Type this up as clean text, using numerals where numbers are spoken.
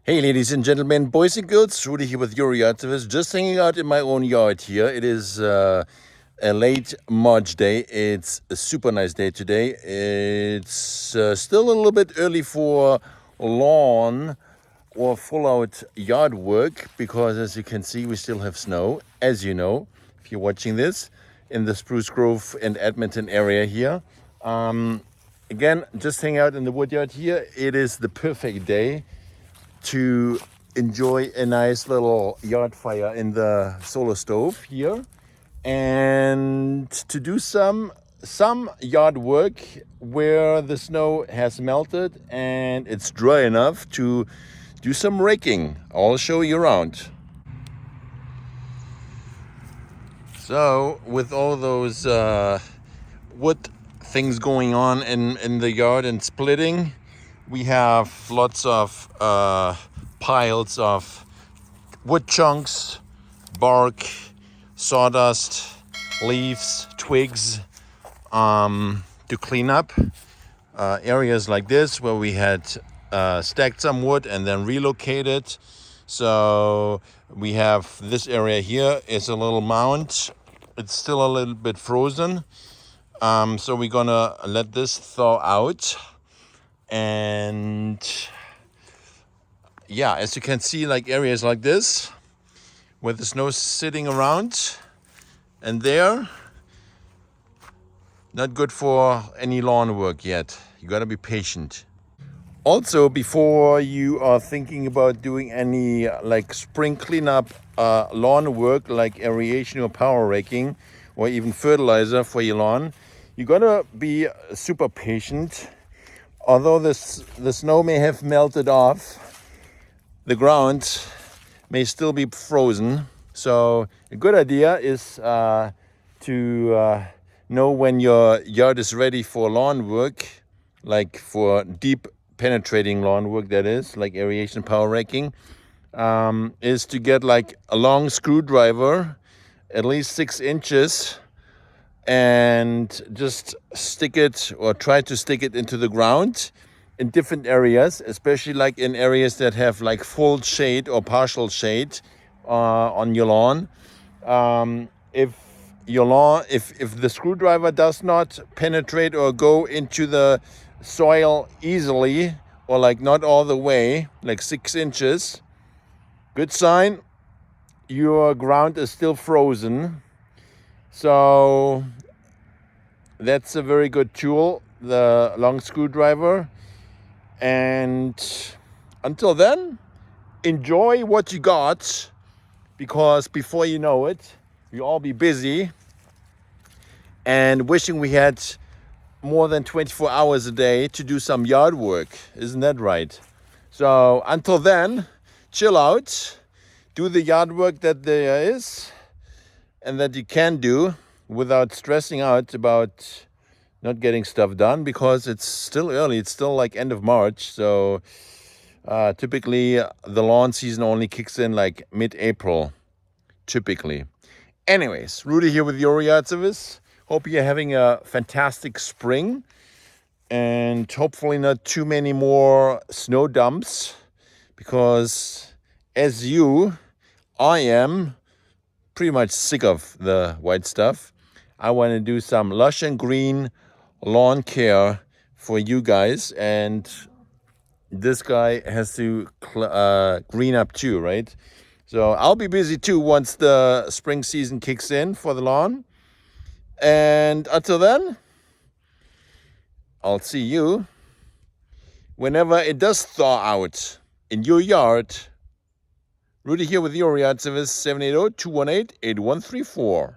Hey, ladies and gentlemen, boys and girls, Rudi here with your yard service. Just hanging out in my own yard here. It is a late March day. It's a super nice day today. It's still a little bit early for lawn or full out yard work because, as you can see, we still have snow. As you know, if you're watching this in the Spruce Grove and Edmonton area here. Again, just hang out in the woodyard here. It is the perfect day to enjoy a nice little yard fire in the solar stove here and to do some yard work where the snow has melted and it's dry enough to do some raking. I'll show you around. So with all those wood things going on in the yard and splitting, we have lots of piles of wood chunks, bark, sawdust, leaves, twigs to clean up. Areas like this where we had stacked some wood and then relocated. So we have this area here is a little mound. It's still a little bit frozen. So we're gonna let this thaw out. And yeah, as you can see, like areas like this where the snow's sitting around and there, not good for any lawn work yet. You gotta be patient. Also, before you are thinking about doing any like spring cleanup lawn work like aeration or power raking or even fertilizer for your lawn, you gotta be super patient. Although the snow may have melted off, the ground may still be frozen. So a good idea is to know when your yard is ready for lawn work, like for deep penetrating lawn work, that is, like aeration, power raking, is to get like a long screwdriver, at least 6 inches, and just stick it or try to stick it into the ground in different areas, especially like in areas that have like full shade or partial shade on your lawn. If the screwdriver does not penetrate or go into the soil easily, or like not all the way, like 6 inches, good sign, your ground is still frozen. So that's a very good tool, the long screwdriver. And until then, enjoy what you got, because before you know it, you'll all be busy and wishing we had more than 24 hours a day to do some yard work. Isn't that right? So until then, chill out, do the yard work that there is and that you can do without stressing out about not getting stuff done, because it's still early. It's still like end of March. So typically the lawn season only kicks in like mid-April, typically. Anyways, Rudi here with your yard service. Hope you're having a fantastic spring and hopefully not too many more snow dumps, because as I am pretty much sick of the white stuff. I want to do some lush and green lawn care for you guys, and this guy has to green up too, right? So I'll be busy too once the spring season kicks in for the lawn. And until then, I'll see you whenever it does thaw out in your yard. Rudi here with your yard service, 780-218-8134.